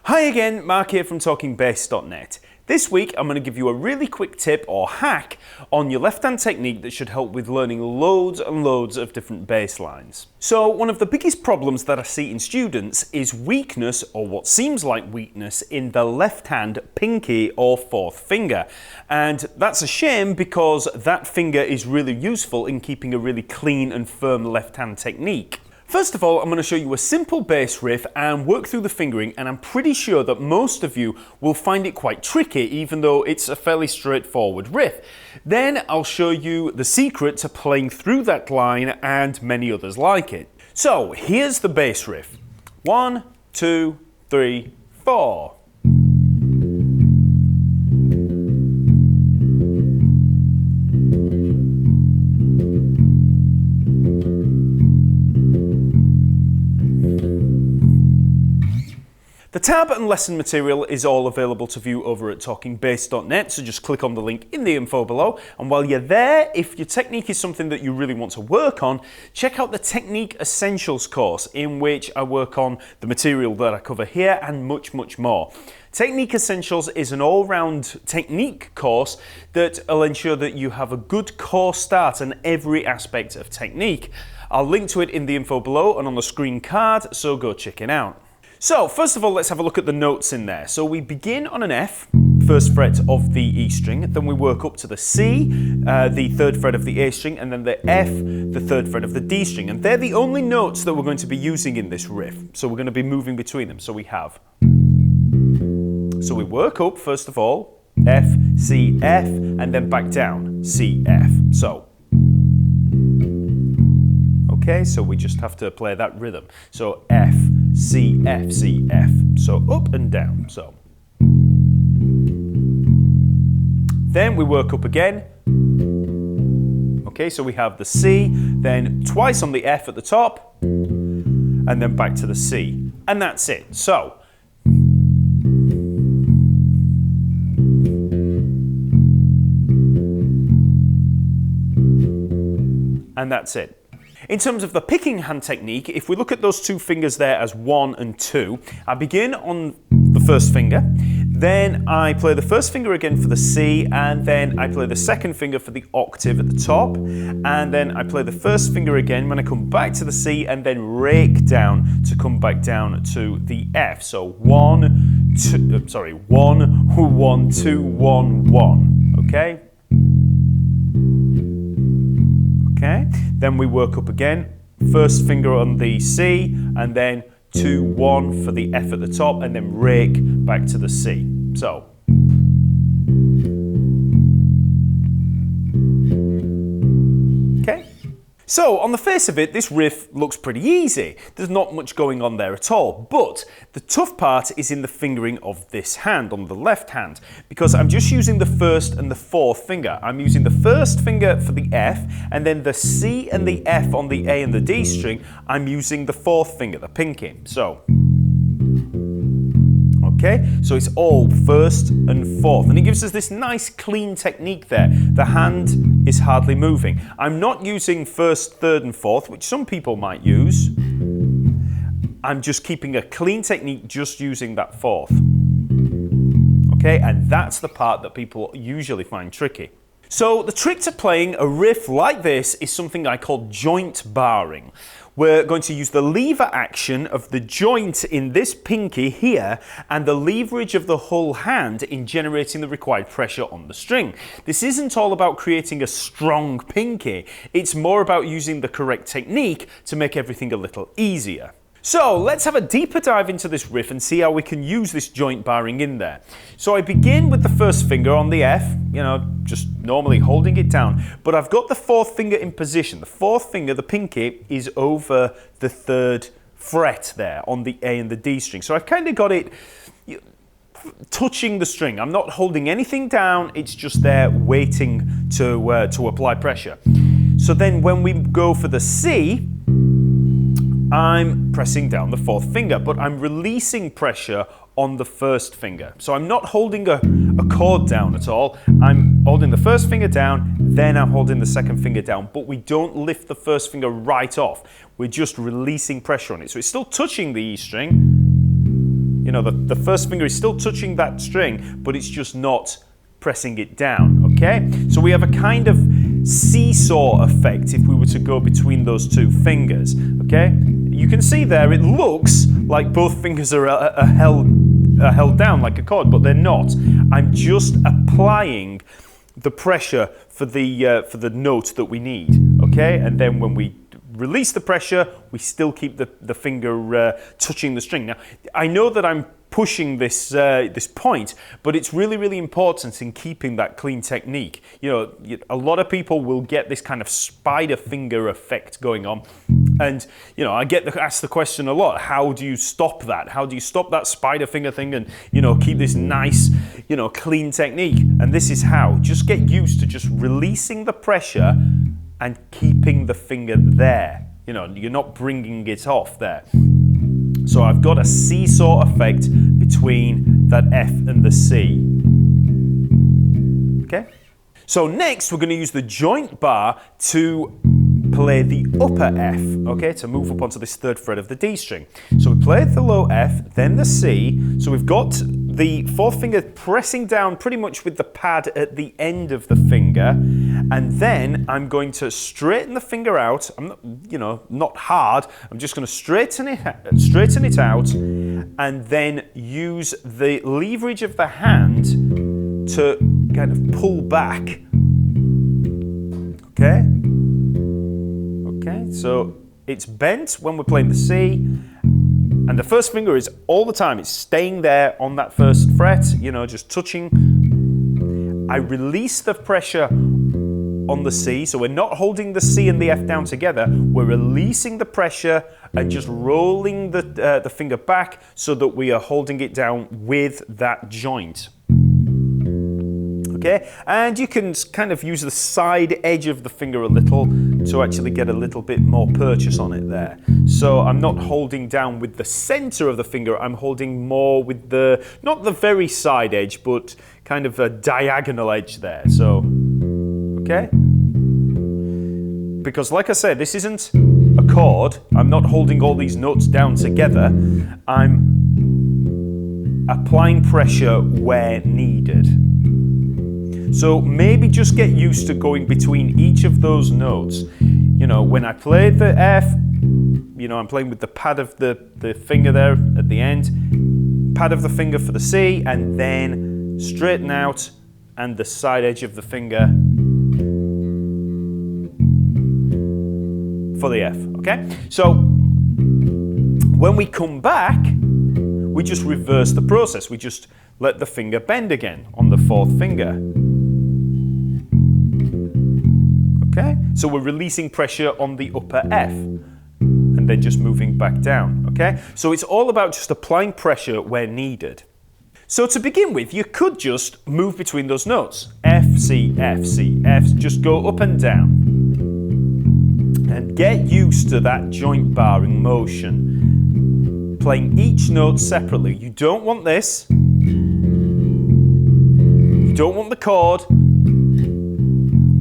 Hi again, Mark here from Talkingbass.net. This week I'm going to give you a really quick tip or hack on your left hand technique that should help with learning loads and loads of different bass lines. So one of the biggest problems that I see in students is weakness, or what seems like weakness, in the left hand pinky or fourth finger. And that's a shame because that finger is really useful in keeping a really clean and firm left hand technique. First of all, I'm going to show you a simple bass riff and work through the fingering, and I'm pretty sure that most of you will find it quite tricky, even though it's a fairly straightforward riff. Then I'll show you the secret to playing through that line and many others like it. So here's the bass riff. 1, 2, 3, 4. The tab and lesson material is all available to view over at Talkingbass.net, so just click on the link in the info below. And while you're there, if your technique is something that you really want to work on, check out the Technique Essentials course, in which I work on the material that I cover here and much, much more. Technique Essentials is an all-round technique course that will ensure that you have a good core start on every aspect of technique. I'll link to it in the info below and on the screen card, so go check it out. So, first of all, let's have a look at the notes in there. So we begin on an F, first fret of the E string, then we work up to the C, the third fret of the A string, and then the F, the third fret of the D string. And they're the only notes that we're going to be using in this riff. So we're going to be moving between them. So we work up, first of all, F, C, F, and then back down, C, F. So, okay, so we just have to play that rhythm. So F, C, F, C, F. So up and down. So then we work up again. Okay, so we have the C, then twice on the F at the top, and then back to the C. And that's it. So and that's it. In terms of the picking hand technique, if we look at those two fingers there as 1 and 2, I begin on the first finger, then I play the first finger again for the C, and then I play the second finger for the octave at the top, and then I play the first finger again when I come back to the C, and then rake down to come back down to the F. So 1, 2, 1, 2, 1, 1, okay? Okay, then we work up again, first finger on the C, and then 2, 1 for the F at the top, and then rake back to the C. So. Okay. So, on the face of it, this riff looks pretty easy. There's not much going on there at all. But the tough part is in the fingering of this hand, on the left hand, because I'm just using the first and the fourth finger. I'm using the first finger for the F, and then the C and the F on the A and the D string, I'm using the fourth finger, the pinky. So. Okay, so it's all first and fourth, and it gives us this nice clean technique there. The hand is hardly moving. I'm not using first, third and fourth, which some people might use. I'm just keeping a clean technique just using that fourth. Okay, and that's the part that people usually find tricky. So the trick to playing a riff like this is something I call joint barring. We're going to use the lever action of the joint in this pinky here and the leverage of the whole hand in generating the required pressure on the string. This isn't all about creating a strong pinky, it's more about using the correct technique to make everything a little easier. So let's have a deeper dive into this riff and see how we can use this joint barring in there. So I begin with the first finger on the F, just normally holding it down, but I've got the fourth finger in position. The fourth finger, the pinky, is over the third fret there on the A and the D string. So I've kind of got it touching the string. I'm not holding anything down, it's just there waiting to apply pressure. So then when we go for the C, I'm pressing down the fourth finger, but I'm releasing pressure on the first finger. So I'm not holding a chord down at all. I'm holding the first finger down, then I'm holding the second finger down, but we don't lift the first finger right off. We're just releasing pressure on it. So it's still touching the E string. You know, the first finger is still touching that string, but it's just not pressing it down, okay? So we have a kind of seesaw effect if we were to go between those two fingers, okay? You can see there it looks like both fingers are held down like a chord, but they're not. I'm just applying the pressure for the note that we need, okay? And then when we release the pressure, we still keep the finger touching the string. Now, I know that I'm pushing this point, but it's really, really important in keeping that clean technique. You know, a lot of people will get this kind of spider finger effect going on, and you know, I get asked the question a lot: how do you stop that? How do you stop that spider finger thing and, you know, keep this nice, you know, clean technique? And this is how: just get used to just releasing the pressure and keeping the finger there. You know, you're not bringing it off there. So I've got a seesaw effect between that F and the C. Okay? So next we're going to use the joint bar to play the upper F, okay, to move up onto this third fret of the D string. So we play the low F, then the C. So we've got the fourth finger pressing down pretty much with the pad at the end of the finger, and then I'm going to straighten the finger out. I'm not, you know, not hard. I'm just going to straighten it out, and then use the leverage of the hand to kind of pull back. Okay? Okay, so it's bent when we're playing the C, and the first finger is all the time, it's staying there on that first fret, you know, just touching. I release the pressure on the C, so we're not holding the C and the F down together, we're releasing the pressure and just rolling the finger back so that we are holding it down with that joint. Okay, and you can kind of use the side edge of the finger a little to actually get a little bit more purchase on it there. So I'm not holding down with the center of the finger, I'm holding more with the, not the very side edge, but kind of a diagonal edge there. So, okay? Because like I said, this isn't a chord. I'm not holding all these notes down together. I'm applying pressure where needed. So maybe just get used to going between each of those notes. You know, when I play the F, you know, I'm playing with the pad of the finger there at the end, pad of the finger for the C, and then straighten out and the side edge of the finger for the F, okay? So when we come back, we just reverse the process. We just let the finger bend again on the fourth finger. Okay, so we're releasing pressure on the upper F and then just moving back down, okay? So it's all about just applying pressure where needed. So to begin with, you could just move between those notes. F, C, F, C, F, just go up and down. And get used to that joint barring motion. Playing each note separately. You don't want this. You don't want the chord.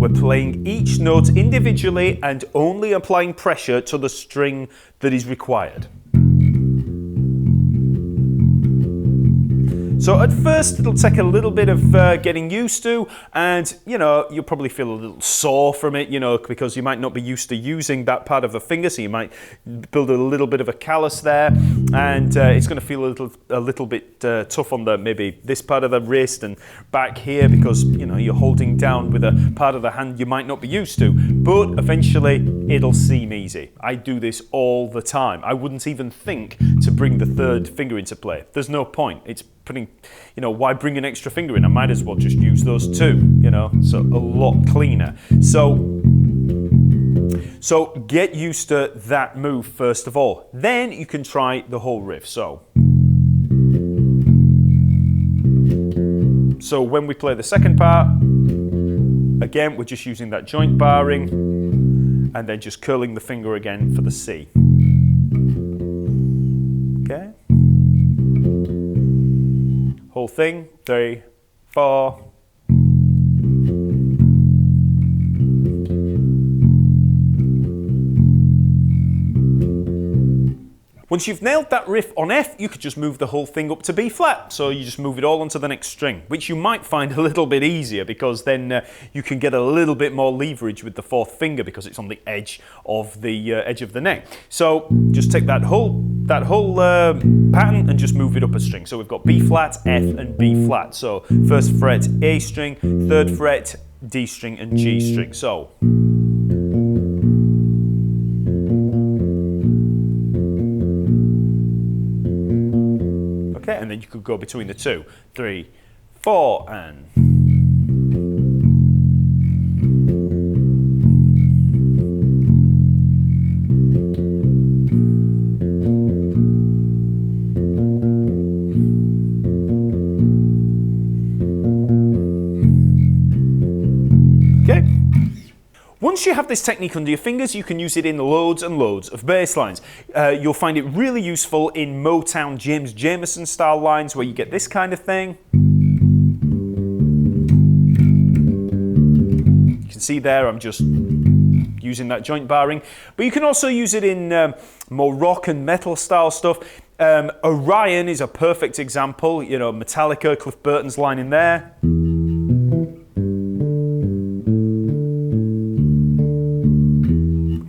We're playing each note individually and only applying pressure to the string that is required. So at first it'll take a little bit of getting used to, and you know, you'll probably feel a little sore from it, you know, because you might not be used to using that part of the finger, so you might build a little bit of a callus there, and it's going to feel a little bit tough on maybe this part of the wrist and back here, because you know, you're holding down with a part of the hand you might not be used to, but eventually it'll seem easy. I do this all the time. I wouldn't even think to bring the third finger into play. There's no point. It's putting, you know, why bring an extra finger in? I might as well just use those two, you know, so a lot cleaner. So get used to that move first of all. Then you can try the whole riff. So when we play the second part, again, we're just using that joint barring and then just curling the finger again for the C. Okay. Whole thing, 3, 4. Once you've nailed that riff on F, you could just move the whole thing up to B flat. So you just move it all onto the next string, which you might find a little bit easier because then you can get a little bit more leverage with the fourth finger because it's on the edge of the neck. So just take that whole pattern and just move it up a string. So we've got B flat, F, and B flat. So first fret A string, third fret D string, and G string. So. Okay, and then you could go between the 2, 3, 4, and. Okay. Once you have this technique under your fingers, you can use it in loads and loads of bass lines. You'll find it really useful in Motown James Jamerson style lines where you get this kind of thing. You can see there I'm just using that joint barring. But you can also use it in more rock and metal style stuff. Orion is a perfect example. You know, Metallica, Cliff Burton's line in there.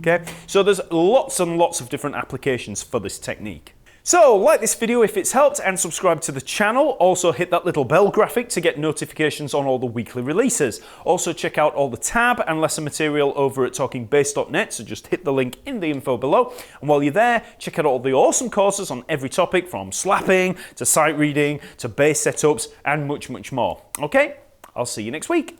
Okay, so there's lots and lots of different applications for this technique. So, like this video if it's helped and subscribe to the channel. Also hit that little bell graphic to get notifications on all the weekly releases. Also check out all the tab and lesson material over at talkingbass.net, so just hit the link in the info below. And while you're there, check out all the awesome courses on every topic from slapping to sight reading to bass setups and much, much more. Okay, I'll see you next week.